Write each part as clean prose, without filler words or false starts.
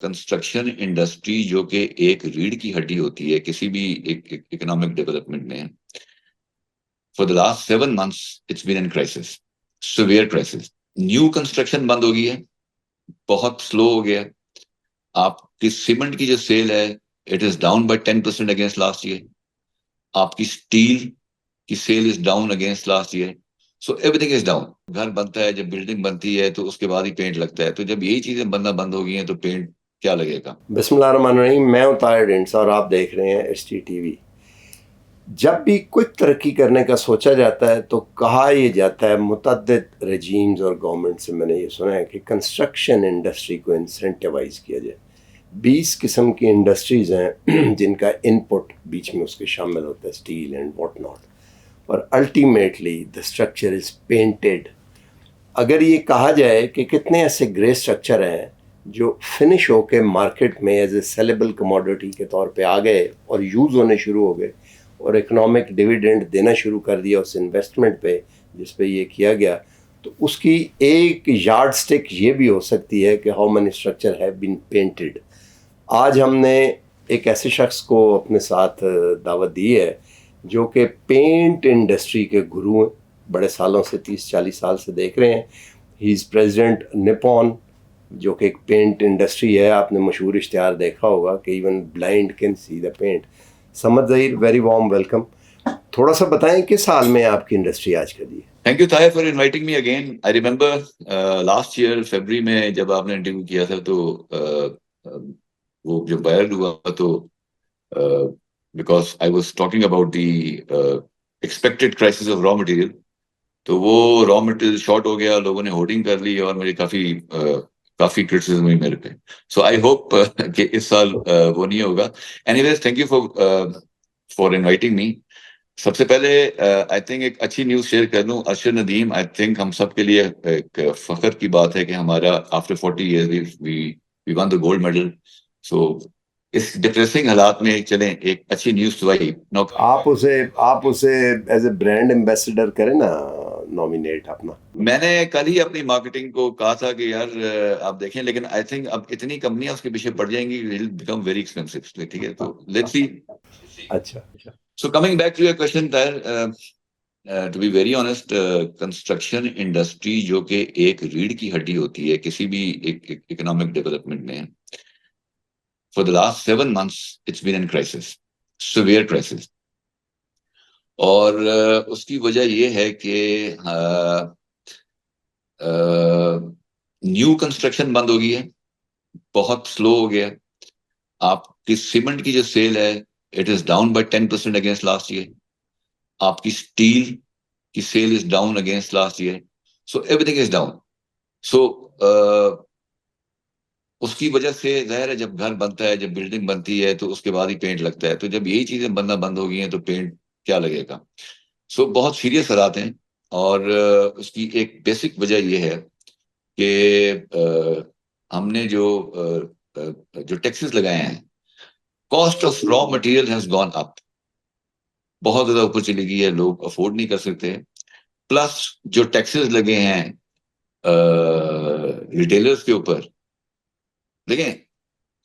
Construction industry جو کہ ایک ریڑھ کی ہڈی ہوتی ہے کسی بھی اکنامک ڈیولپمنٹ میں، for the last 7 months it's been in crisis, severe crisis. New construction بند ہو گئی ہے، بہت سلو ہو گیا. آپ کی سیمنٹ کی جو سیل ہے it is down by 10% against last year. آپ کی اسٹیل کی sale is down against last year. So everything is down. گھر بنتا ہے، جب بلڈنگ بنتی ہے تو اس کے بعد ہی پینٹ لگتا ہے. تو جب یہی چیزیں بننا بند ہو گئی ہیں تو پینٹ کیا لگے گا؟ بسم اللہ الرحمن الرحیم. میں ہوں طاہر ڈینسا اور آپ دیکھ رہے ہیں ایس ٹی ٹی وی. جب بھی کوئی ترقی کرنے کا سوچا جاتا ہے تو کہا یہ جاتا ہے متعدد رجیمز اور گورنمنٹ سے، میں نے یہ سنا ہے کہ کنسٹرکشن انڈسٹری کو انسینٹیوائز کیا جائے. 20 قسم کی انڈسٹریز ہیں جن کا ان پٹ بیچ میں اس کے شامل ہوتا ہے، اسٹیل اینڈ واٹ ناٹ. اور ultimately the structure is painted. اگر یہ کہا جائے کہ کتنے ایسے گرے اسٹرکچر ہیں جو فنش ہو کے مارکیٹ میں ایز اے سیلیبل کموڈٹی کے طور پہ آ گئے اور یوز ہونے شروع ہو گئے اور اکنامک ڈویڈنڈ دینا شروع کر دیا اس انویسٹمنٹ پہ جس پہ یہ کیا گیا، تو اس کی ایک یارڈ سٹک یہ بھی ہو سکتی ہے کہ how many structure have been painted. آج ہم نے ایک ایسے شخص کو اپنے ساتھ دعوت دی ہے جو کہ پینٹ انڈسٹری کے گرو ہیں، بڑے سالوں سے 30-40 سال سے دیکھ رہے ہیں. ہی از پریزیڈنٹ نپون، جو کہ ایک پینٹ انڈسٹری ہے. آپ نے مشہور اشتہار دیکھا ہوگا کہ even blind can see the paint. Samad Zaheer, very warm welcome. تھوڑا سا بتائیں کس حال میں آپ کی انڈسٹری آج کل ہے؟ Thank you Tahir for inviting me again. I remember last year February میں جب آپ نے انٹرویو کیا تھا تو وہ جو وائرل ہوا تو because I was talking about the expected crisis of raw material, تو وہ را مٹیریل شارٹ ہو گیا، لوگوں نے ہوردنگ کر لی اور میری کافی کرٹیسزم ہوئی میرے پہ. سو آئی ہوپ کہ اس سال وہ نہیں ہوگا. Anyways thank you for inviting me. سب سے پہلے آئی تھنک ایک اچھی نیوز شیئر کر لوں. ارشد ندیم، آئی تھنک ہم سب کے لیے ایک فخر کی بات ہے کہ ہمارا after 40 years we one the gold medal. So us depressing حالات میں چلیں ایک اچھی نیوز تو آئی. آپ اسے ایز اے برانڈ ایمبیسڈر کریں نا نامینیٹ اپنا. میں نے کل ہی اپنی مارکیٹنگ کو کہا تھا کہ یار آپ دیکھیں، لیکن آئی تھنک اب اتنی کمپنیاں اس کے پیچھے پڑ جائیں گی، ول بیکم ویری ایکسپینسو. ٹھیک ہے، تو لیٹس سی. اچھا. So coming back to your question Tahir, to be very honest, construction industry جو کہ ایک ریڑھ کی ہڈی ہوتی ہے کسی بھی اکنامک ڈیولپمنٹ میں، for the last 7 months it's been in crisis, severe crisis. اور اس کی وجہ یہ ہے کہ نیو کنسٹرکشن بند ہو گئی ہے، بہت سلو ہو گیا. آپ کی سیمنٹ کی جو سیل ہے it is down by 10% against last year. آپ کی اسٹیل کی sale is down against last year. So everything is down. So اس کی وجہ سے ظاہر ہے جب گھر بنتا ہے، جب بلڈنگ بنتی ہے تو اس کے بعد ہی پینٹ لگتا ہے. تو جب یہی چیزیں بننا بند ہو گئی ہیں تو پینٹ کیا لگے گا؟ سو بہت سیریس حالات ہیں. اور اس کی ایک بیسک وجہ یہ ہے کہ ہم نے جو ٹیکسز لگائے ہیں، cost of raw material has gone up, بہت زیادہ اوپر چلی گئی ہے، لوگ افورڈ نہیں کر سکتے. پلس جو ٹیکسز لگے ہیں ریٹیلرز کے اوپر، دیکھیں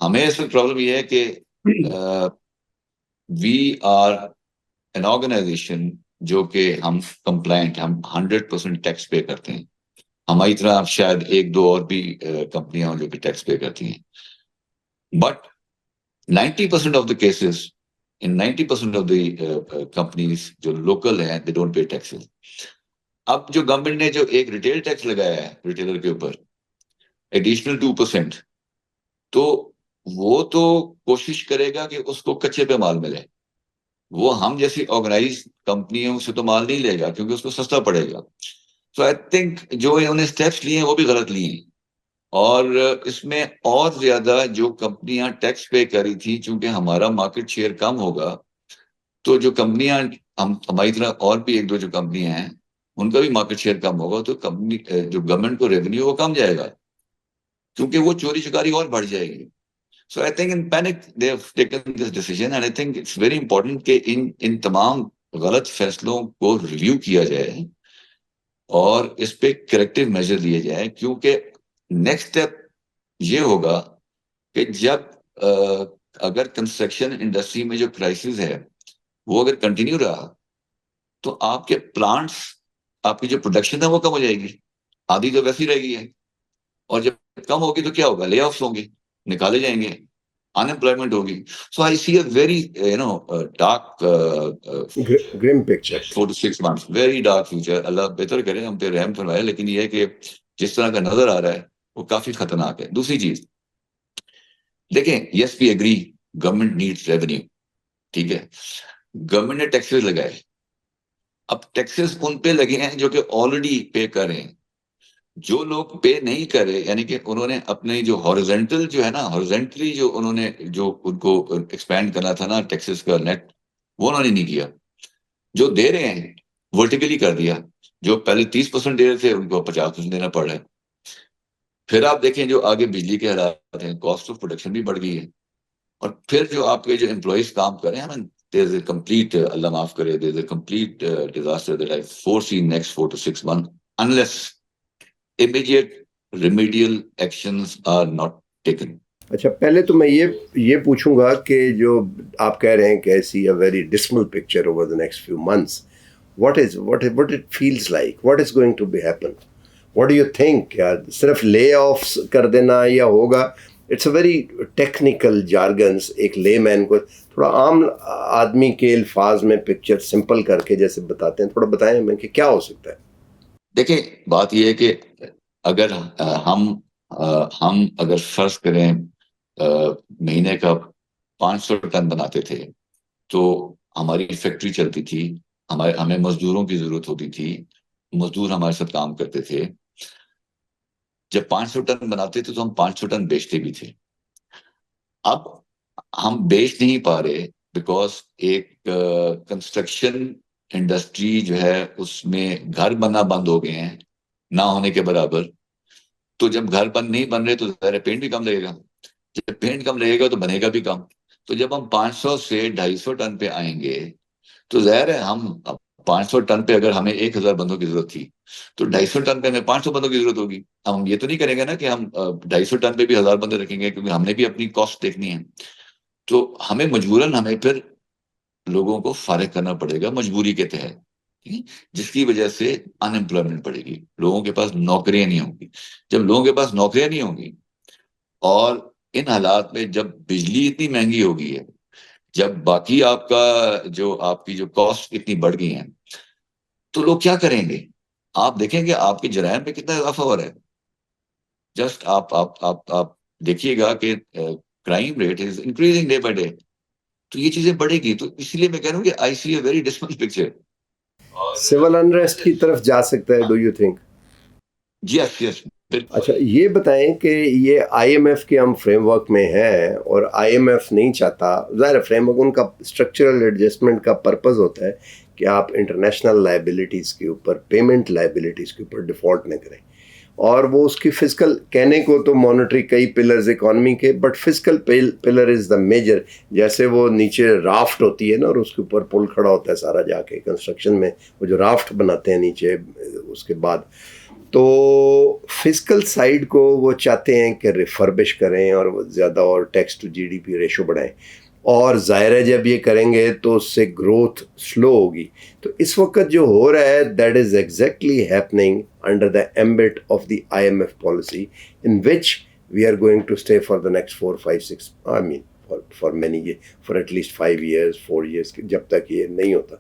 ہمیں اس وقت پرابلم یہ ہے کہ وی آر این آرگنائزیشن جو کہ ہم کمپلائنٹ، ہم 100% ٹیکس پے کرتے ہیں. ہماری طرح شاید 1-2 اور بھی کمپنیاں ہوں جو کہ ٹیکس پے کرتی ہیں. But 90% of the cases in 90% of the companies جو لوکل ہیں دے ڈونٹ پے ٹیکسز. اب جو گورنمنٹ نے جو ایک ریٹیل ٹیکس لگایا ہے ریٹیلر کے اوپر ایڈیشنل 2%، تو وہ تو کوشش کرے گا کہ اس کو کچے پہ مال ملے. وہ ہم جیسی آرگنائز کمپنیوں سے تو مال نہیں لے گا کیونکہ اس کو سستا پڑے گا. سو آئی تھنک جو انہوں نے اسٹیپس لیے ہیں وہ بھی غلط لیے ہیں. اور اس میں اور زیادہ جو کمپنیاں ٹیکس پے کری تھی، چونکہ ہمارا مارکیٹ شیئر کم ہوگا تو جو کمپنیاں ہماری طرح اور بھی 1-2 جو کمپنیاں ہیں ان کا بھی مارکیٹ شیئر کم ہوگا، تو کمپنی جو گورنمنٹ کو ریونیو وہ کم جائے گا کیونکہ وہ چوری چکاری اور بڑھ جائے گی. So I think in panic they have taken this decision, and I think it's very important کہ ان تمام غلط فیصلوں کو ریویو کیا جائے اور اس پہ کریکٹیو میجر لیے جائیں، کیونکہ نیکسٹ اسٹیپ یہ ہوگا کہ جب اگر کنسٹرکشن انڈسٹری میں جو کرائسس ہے وہ اگر کنٹینیو رہا تو آپ کے پلانٹس، آپ کی جو پروڈکشن ہے وہ کم ہو جائے گی، آدھی تو ویسی رہ گئی ہے، اور جب کم ہوگی تو کیا ہوگا؟ لے آفس ہوں گے، نکالے جائیں گے، انمپلائمنٹ ہوگی. So I see a very dark grim picture. 4 to 6 months very dark future. اللہ بہتر کرے، ہم پہ رحم فرمائے. لیکن یہ ہے کہ جس طرح کا نظر آ رہا ہے وہ کافی خطرناک ہے. دوسری چیز دیکھیں، yes we agree government needs revenue, ٹھیک ہے، گورنمنٹ نے ٹیکسز لگائے. اب ٹیکسز ان پہ لگے ہیں جو کہ آلریڈی پے کر رہے ہیں. جو لوگ پے نہیں کرے، یعنی کہ انہوں نے اپنے جو ہارزینٹل جو ہے نا، ہارزینٹلی جو انہوں نے جو ان کو ایکسپینڈ کرنا تھا نا ٹیکسز کا نیٹ، وہ انہوں نے نہیں کیا. جو دے رہے ہیں ورٹیکلی کر دیا. جو پہلے 30% دے رہے تھے ان کو 50% دینا پڑ رہا ہے. پھر آپ دیکھیں جو آگے بجلی کے حالات ہیں، کاسٹ آف پروڈکشن بھی بڑھ گئی ہے. اور پھر جو آپ کے جو امپلائیز کام کر رہے ہیں نا، there is a complete اللہ معاف کرے، there is a complete disaster that I foresee next 4 to 6 months unless immediate remedial actions are not taken. اچھا، پہلے تو میں یہ پوچھوں گا کہ جو آپ کہہ رہے ہیں کہ ایسی اے very dismal picture over the next few months, what it feels like, what is going to be happen, what do you think؟ یا صرف لے آفس کر دینا یا ہوگا؟ It's a very technical jargons. ایک لے مین کو تھوڑا عام آدمی کے الفاظ میں پکچر سمپل کر کے جیسے بتاتے ہیں، تھوڑا بتائیں ہمیں کہ کیا ہو سکتا ہے. دیکھیں، بات یہ ہے کہ اگر ہم اگر فرض کریں مہینے کا 500 ٹن بناتے تھے تو ہماری فیکٹری چلتی تھی، ہمیں مزدوروں کی ضرورت ہوتی تھی، مزدور ہمارے ساتھ کام کرتے تھے. جب 500 ٹن بناتے تھے تو ہم 500 ٹن بیچتے بھی تھے. اب ہم بیچ نہیں پا رہے بیکاز ایک کنسٹرکشن انڈسٹری جو ہے اس میں گھر بننا بند ہو گئے ہیں نہ ہونے کے برابر. تو جب گھر بند نہیں بن رہے تو ظاہر پینٹ بھی کم لگے گا. جب پینٹ کم لگے گا تو بنے گا بھی کم. تو جب ہم 500 سے 250 ٹن پہ آئیں گے تو ظاہر ہے ہم 500 ٹن پہ اگر ہمیں 1000 بندوں کی ضرورت تھی تو 250 ٹن پہ ہمیں 500 بندوں کی ضرورت ہوگی. اب ہم یہ تو نہیں کریں گے نا کہ ہم 250 ٹن پہ بھی 1000 بندے رکھیں گے، کیونکہ ہم نے بھی اپنی کاسٹ دیکھنی ہے. تو ہمیں مجبوراً ہمیں پھر لوگوں کو فارغ کرنا پڑے گا مجبوری کے تحت، جس کی وجہ سے ان امپلائمنٹ پڑے گی، لوگوں کے پاس نوکریاں نہیں ہوں گی. جب لوگوں کے پاس نوکریاں نہیں ہوں گی اور ان حالات میں جب بجلی اتنی مہنگی ہوگی ہے، جب باقی آپ کی جو کاسٹ اتنی بڑھ گئی ہیں، تو لوگ کیا کریں گے؟ آپ دیکھیں گے آپ کے جرائم میں کتنا اضافہ ہو رہا ہے. جسٹ آپ دیکھیے گا کہ crime rate is increasing day by day. تو یہ چیزیں بڑھے گی. تو اس لیے میں کہہ رہا ہوں کہ I see a very dismal picture. Civil unrest کی طرف جا سکتا ہے، ڈو یو تھنک؟ جی یس. اچھا، یہ بتائیں کہ یہ آئی ایم ایف کے ہم فریم ورک میں ہیں اور آئی ایم ایف نہیں چاہتا، ظاہر فریم ورک ان کا اسٹرکچرل ایڈجسٹمنٹ کا پرپز ہوتا ہے کہ آپ انٹرنیشنل لائبلٹیز کے اوپر، پیمنٹ لائبلٹیز کے اوپر ڈیفالٹ نہ کریں. اور وہ اس کی فزیکل، کہنے کو تو مانیٹری کئی پلرز اکانومی کے، but physical pillar is the major. جیسے وہ نیچے رافٹ ہوتی ہے نا اور اس کے اوپر پل کھڑا ہوتا ہے سارا، جا کے کنسٹرکشن میں وہ جو رافٹ بناتے ہیں نیچے، اس کے بعد تو فزیکل سائڈ کو وہ چاہتے ہیں کہ ریفربش کریں اور وہ زیادہ اور tax to G D P ratio بڑھائیں. اور ظاہر ہے جب یہ کریں گے تو اس سے گروتھ سلو ہوگی. تو اس وقت جو ہو رہا ہے that is exactly happening under the ambit of the I M F policy in which we are going to stay for the next 4 5 6 I mean for many for at least 5 years 4 years، جب تک یہ نہیں ہوتا.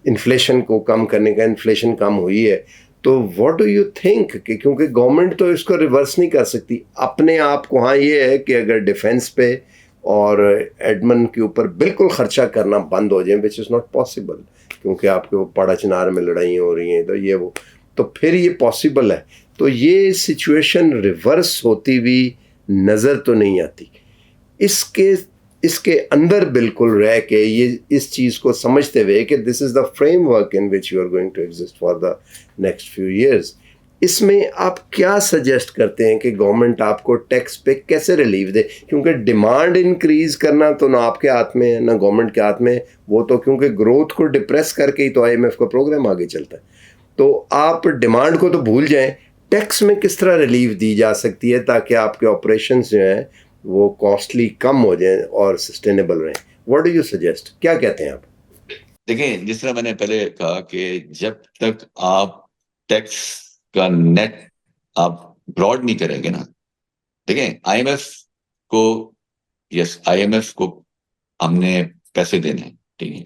Inflation کو کم کرنے کا، inflation کم ہوئی ہے تو واٹ ڈو یو تھنک کہ کیونکہ گورنمنٹ تو اس کو ریورس نہیں کر سکتی اپنے آپ کو. ہاں یہ ہے کہ اگر ڈیفینس پہ اور ایڈمن کے اوپر بالکل خرچہ کرنا بند ہو جائیں، وچ از ناٹ پاسبل کیونکہ آپ کے وہ پاڑا چنار میں لڑائیاں ہو رہی ہیں، تو یہ وہ تو پھر یہ پاسبل ہے. تو یہ سچویشن ریورس ہوتی ہوئی نظر تو نہیں آتی. اس کے اندر بالکل رہ کے یہ اس چیز کو سمجھتے ہوئے کہ this is the framework in which you are going to exist for the next few years, اس میں آپ کیا سجیسٹ کرتے ہیں کہ گورنمنٹ آپ کو ٹیکس پہ کیسے ریلیف دے؟ کیونکہ ڈیمانڈ انکریز کرنا تو نہ آپ کے ہاتھ میں ہے نہ گورنمنٹ کے ہاتھ میں ہے، وہ تو کیونکہ گروتھ کو ڈپریس کر کے ہی تو آئی ایم ایف کا پروگرام آگے چلتا ہے. تو آپ ڈیمانڈ کو تو بھول جائیں، ٹیکس میں کس طرح ریلیف دی جا سکتی ہے تاکہ آپ کے آپریشنز جو ہیں وہ کاسٹلی کم ہو جائیں اور سسٹینیبل رہیں. What do you suggest? کیا کہتے ہیں آپ؟ دیکھیں جس طرح میں نے پہلے کہا کہ جب تک آپ ٹیکس کا نیٹ آپ براڈ نہیں کریں گے نا. دیکھیں آئی ایم ایف کو، یس آئی ایم ایف کو ہم نے پیسے دینے ہیں، ٹھیک ہے.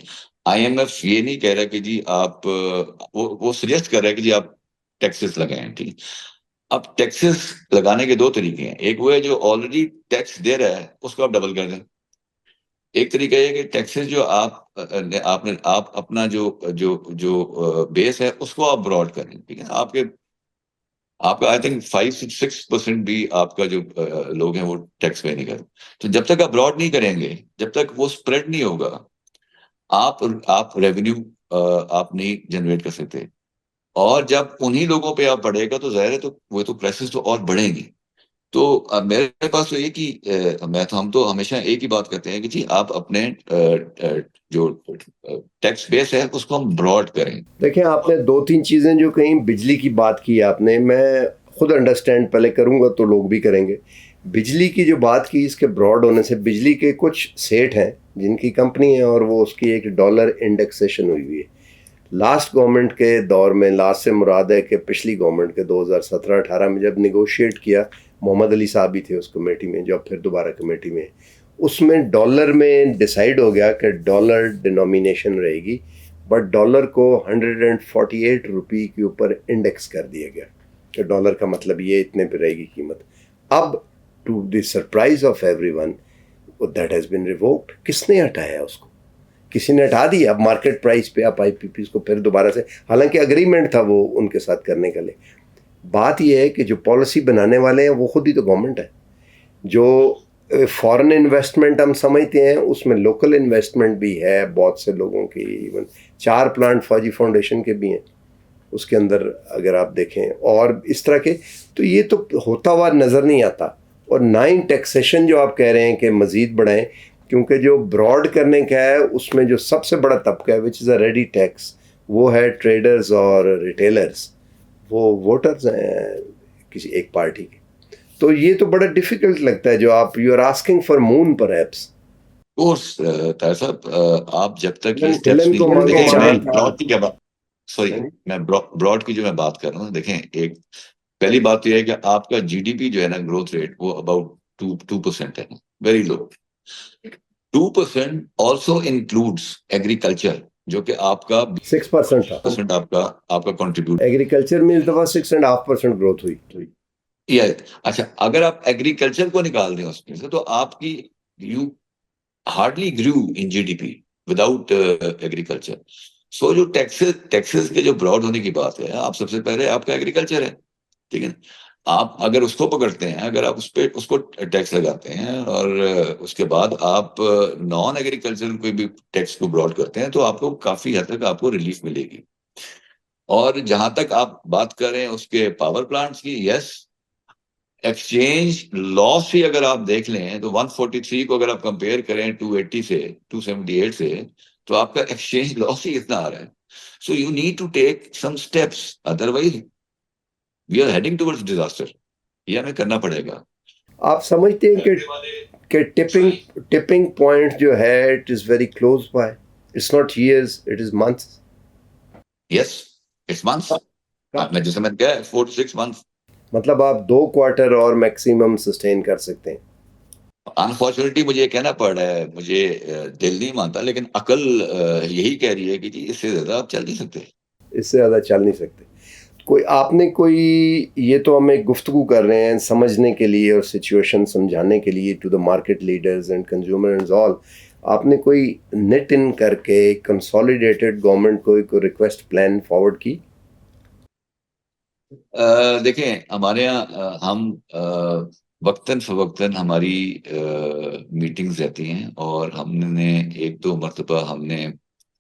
آئی ایم ایف یہ نہیں کہہ رہا کہ جی آپ وہ سجیسٹ کر رہا ہے کہ جی آپ ٹیکسز لگائیں، ٹھیک ہے. اب ٹیکسز لگانے کے دو طریقے ہیں. ایک وہ ہے جو آلریڈی ٹیکس دے رہا ہے اس کو آپ ڈبل کر دیں. ایک طریقہ یہ کہ ٹیکسز جو آپ اپنا جو بیس ہے اس کو آپ براڈ کریں، ٹھیک ہے. آپ کا آئی تھنک 5-6% بھی آپ کا جو لوگ ہیں وہ ٹیکس پے نہیں کرتے. تو جب تک آپ براڈ نہیں کریں گے، جب تک وہ اسپریڈ نہیں ہوگا، آپ ریونیو آپ نہیں جنریٹ کر سکتے. اور جب انہی لوگوں پہ آپ پڑے گا تو ظاہر ہے تو وہ تو پریسز تو اور بڑھیں گی. تو میرے پاس تو ایک ہی ہم تو ہمیشہ ایک ہی بات کرتے ہیں کہ جی آپ اپنے جو ٹیکس بیس ہے اس کو ہم براڈ کریں. دیکھیں آپ نے 2-3 چیزیں جو کہیں، بجلی کی بات کی آپ نے، میں خود انڈرسٹینڈ پہلے کروں گا تو لوگ بھی کریں گے. بجلی کی جو بات کی، اس کے براڈ ہونے سے، بجلی کے کچھ سیٹ ہیں جن کی کمپنی ہے اور وہ اس کی ایک ڈالر انڈیکسیشن ہوئی ہوئی ہے. لاسٹ گورنمنٹ کے دور میں، لاسٹ سے مراد ہے کہ پچھلی گورنمنٹ کے 2017-18 میں جب نیگوشیٹ کیا، محمد علی صاحب بھی تھے اس کمیٹی میں جو اب پھر دوبارہ کمیٹی میں، اس میں ڈالر میں ڈیسائیڈ ہو گیا کہ ڈالر ڈینومینیشن رہے گی، بٹ ڈالر کو 148 روپی کے اوپر انڈیکس کر دیا گیا کہ ڈالر کا مطلب یہ اتنے پہ رہے گی قیمت. اب to the surprise of everyone that has been revoked. کس نے ہٹایا اس کو؟ کسی نے ہٹا دیا. اب مارکیٹ پرائز پہ آپ آئی پی پیز کو پھر دوبارہ سے، حالانکہ اگریمنٹ تھا وہ ان کے ساتھ کرنے کا لے. بات یہ ہے کہ جو پالیسی بنانے والے ہیں وہ خود ہی تو گورنمنٹ ہے. جو فارن انویسٹمنٹ ہم سمجھتے ہیں اس میں لوکل انویسٹمنٹ بھی ہے بہت سے لوگوں کی. ایون 4 پلانٹ فوجی فاؤنڈیشن کے بھی ہیں اس کے اندر اگر آپ دیکھیں، اور اس طرح کے. تو یہ تو ہوتا ہوا نظر نہیں آتا. اور 9 ٹیکسیشن جو آپ کہہ رہے ہیں کہ مزید بڑھائیں، کیونکہ جو براڈ کرنے کا ہے اس میں جو سب سے بڑا طبقہ ہے وچ از اے ریڈی ٹیکس، وہ ہے ٹریڈرز اور ریٹیلرز. وہ ووٹرز ہیں کسی ایک پارٹی کے. تو یہ تو بڑا ڈیفیکلٹ لگتا ہے جو آپ you are asking for moon perhaps. Course Tahir صاحب، آپ جب تک یہ اسٹیپس دلن کو نہیں، مانگے دیکھیں میں چاند تھا. براڈ کی کیا بات، سوری میں براڈ کی جو میں بات کر رہا ہوں، دیکھیں ایک پہلی بات تو یہ ہے کہ آپ کا جی ڈی پی جو ہے نا گروتھ ریٹ وہ اباؤٹ 2% ہے، very low. 2% also includes agriculture جو کہ آپ کا 6% تھا. 20% آپ کا کنٹریبیوٹ. ایگریکلچر میں اس دفعہ 6.5% گروتھ ہوئی. اچھا اگر آپ ایگریکلچر کو نکال دیں اس میں سے تو آپ کی you hardly grow in G D P without agriculture. So جو ٹیکسز کے جو براڈ ہونے کی بات ہے، آپ سب سے پہلے آپ کا ایگریکلچر ہے، ٹھیک ہے. آپ اگر اس کو پکڑتے ہیں، اگر آپ اس کو ٹیکس لگاتے ہیں اور اس کے بعد آپ نان ایگریکلچر کوئی بھی ٹیکس کو براڈ کرتے ہیں تو آپ کو کافی حد تک آپ کو ریلیف ملے گی. اور جہاں تک آپ بات کریں اس کے پاور پلانٹس کی، یس ایکسچینج لاس ہی اگر آپ دیکھ لیں تو 143 کو اگر آپ کمپیئر کریں 280 سے 278 سے، تو آپ کا ایکسچینج لاس ہی اتنا آ رہا ہے. So you need to take some steps, otherwise we are heading towards disaster. یہ ہمیں کرنا پڑے گا. آپ سمجھتے ہیں کہ ٹپنگ پوائنٹ جو ہے it is very close by. It's not years, it is months. Yes it's months. میں جیسے میں کہا 4 to 6 months. مطلب آپ 2 کوارٹر اور میکسیمم سسٹین کر سکتے ہیں. انفارچونیٹلی مجھے یہ کہنا پڑ رہا ہے، مجھے دل نہیں مانتا، لیکن عقل یہی کہہ رہی ہے کہ جی اس سے زیادہ آپ چل نہیں سکتے. اس سے زیادہ چل نہیں سکتے. آپ نے کوئی، یہ تو ہم ایک گفتگو کر رہے ہیں سمجھنے کے لیے اور سچویشن سمجھانے کے لیے to the market leaders and consumer and all. آپ نے کوئی نیٹ ان کر کے کنسالیڈیٹڈ گورنمنٹ کو ایک ریکویسٹ پلان فارورڈ کی؟ دیکھیں ہمارے یہاں ہم وقتاً فوقتاً ہماری میٹنگز رہتی ہیں اور ہم نے 1-2 مرتبہ ہم نے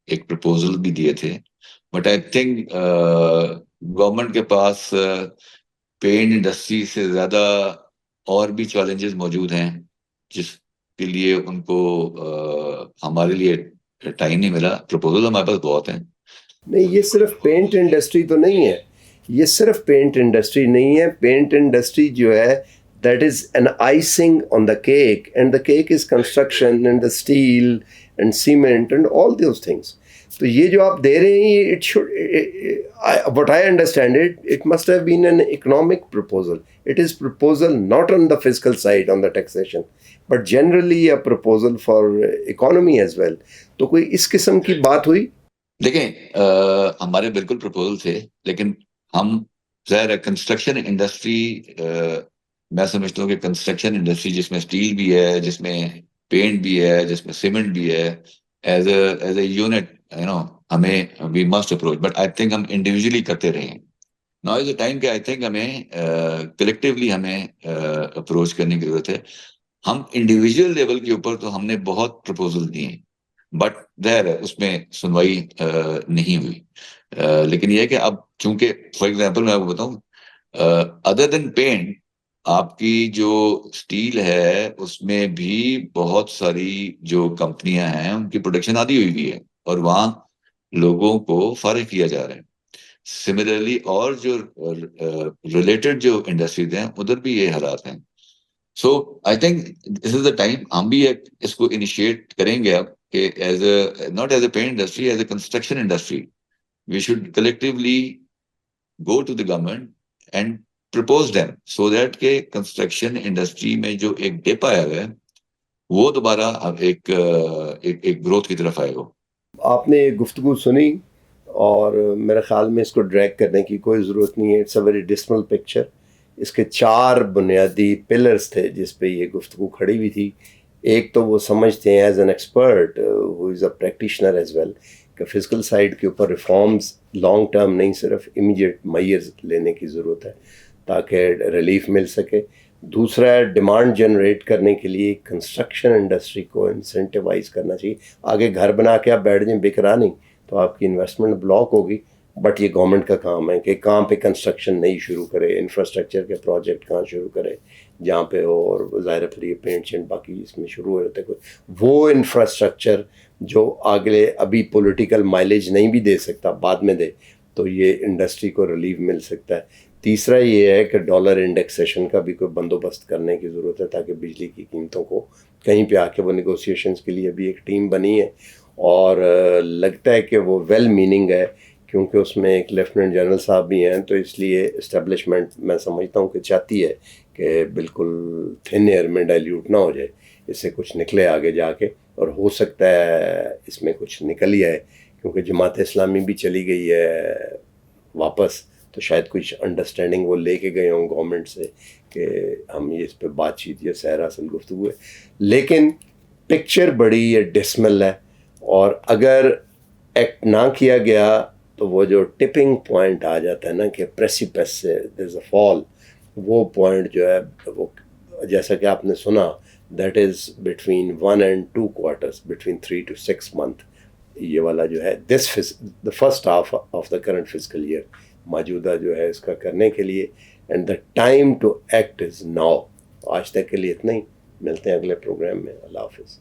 ایک پرپوزل بھی دیے تھے. بٹ آئی تھنک گورنمنٹ کے پاس پینٹ انڈسٹری سے زیادہ اور بھی چیلنجز موجود ہیں جس کے لیے ان کو ہمارے لیے ٹائم نہیں ملا. پرپوزل ہمارے پاس بہت ہیں. نہیں، یہ صرف پینٹ انڈسٹری تو نہیں ہے. یہ صرف پینٹ انڈسٹری نہیں ہے. پینٹ انڈسٹری جو ہے that is an icing on the cake, and the cake is construction and the steel and cement and all those things. تو یہ جو آپ دے رہے ہیں it should, what I understand it must have been an economic proposal. It is proposal not on the fiscal side, on the taxation, but generally a proposal for economy as well. تو کوئی اس قسم کی بات ہوئی؟ دیکھیں ہمارے بالکل proposal تھے، لیکن ہم ظاہر ہے کنسٹرکشن انڈسٹری، میں سمجھتا ہوں کہ کنسٹرکشن انڈسٹری جس میں اسٹیل بھی ہے، جس میں پینٹ بھی ہے، جس میں سیمنٹ بھی ہے، ایز اے یونٹ ہمیں we must approach, but I think ہم انڈیویجولی کرتے رہے ہیں. ناؤ از اے ٹائم کہ آئی تھنک ہمیں کلیکٹیولی ہمیں اپروچ کرنے کی ضرورت ہے. ہم انڈیویجول لیول کے اوپر تو ہم نے بہت پروپوزل دیے، بٹ دیر اس میں سنوائی نہیں ہوئی. لیکن یہ ہے کہ اب چونکہ فار ایگزامپل میں آپ کو بتاؤں، ادر دین پینٹ، آپ کی جو اسٹیل ہے اس میں بھی بہت ساری جو کمپنیاں ہیں ان کی پروڈکشن آدھی ہوئی ہوئی ہے، اور وہاں لوگوں کو فارغ کیا جا رہا ہے. سملرلی اور جو ریلیٹڈ جو انڈسٹریز ہیں ادھر بھی یہ حالات ہیں. سو I think this is the time ہم بھی اس کو انیشیٹ کریں گے اب کہ as a not as a paint industry, as a construction industry we should collectively go to the government and propose them, so that کہ کنسٹرکشن انڈسٹری میں جو ایک ڈپ آیا ہے وہ دوبارہ اب ایک گروتھ کی طرف آئے گا. آپ نے یہ گفتگو سنی اور میرے خیال میں اس کو ڈریگ کرنے کی کوئی ضرورت نہیں ہے. It's a very dismal picture. اس کے 4 بنیادی پلرز تھے جس پہ یہ گفتگو کھڑی ہوئی تھی. ایک تو وہ سمجھتے ہیں as an expert who is a practitioner as well کہ فزیکل سائڈ کے اوپر ریفارمز لانگ ٹرم نہیں، صرف امیجیٹ میئرز لینے کی ضرورت ہے تاکہ ریلیف مل سکے. دوسرا ہے ڈیمانڈ جنریٹ کرنے کے لیے کنسٹرکشن انڈسٹری کو انسینٹیوائز کرنا چاہیے. آگے گھر بنا کے آپ بیٹھ جائیں بک رہا نہیں تو آپ کی انویسٹمنٹ بلاک ہوگی. بٹ یہ گورنمنٹ کا کام ہے کہ کہاں پہ کنسٹرکشن نہیں شروع کرے، انفراسٹرکچر کے پروجیکٹ کہاں شروع کرے جہاں پہ ہو، اور ظاہر پھر یہ پینٹ شینٹ باقی اس میں شروع ہو جاتا ہے کوئی وہ انفراسٹرکچر جو آگے ابھی پولیٹیکل مائلیج نہیں بھی دے سکتا، بعد میں دے تو یہ انڈسٹری کو ریلیف مل سکتا ہے. تیسرا یہ ہے کہ ڈالر انڈیکسیشن کا بھی کوئی بندوبست کرنے کی ضرورت ہے تاکہ بجلی کی قیمتوں کو کہیں پہ آ کے وہ نیگوسیشنز کے لیے بھی ایک ٹیم بنی ہے، اور لگتا ہے کہ وہ ویل میننگ ہے کیونکہ اس میں ایک لیفٹیننٹ جنرل صاحب بھی ہیں، تو اس لیے اسٹیبلشمنٹ میں سمجھتا ہوں کہ چاہتی ہے کہ بالکل تھن ایئر میں ڈائلیوٹ نہ ہو جائے، اس سے کچھ نکلے آگے جا کے. اور ہو سکتا ہے اس میں کچھ نکل ہی آئے کیونکہ جماعت اسلامی بھی چلی گئی ہے واپس، تو شاید کچھ انڈرسٹینڈنگ وہ لے کے گئے ہوں گورنمنٹ سے کہ ہم یہ اس پہ بات چیت یا سیر اصل گفتگو ہے. لیکن پکچر بڑی ڈسمل ہے، اور اگر ایکٹ نہ کیا گیا تو وہ جو ٹپنگ پوائنٹ آ جاتا ہے نا کہ پریسیپس سے دیر از اے فال، وہ پوائنٹ جو ہے وہ جیسا کہ آپ نے سنا that is between 1 and 2 quarters، between 3 to 6 months. یہ والا جو ہے the first half of the current physical year موجودہ جو ہے اس کا کرنے کے لیے، and the time to act is now. آج تک کے لیے اتنا ہی، ملتے ہیں اگلے پروگرام میں. اللہ حافظ.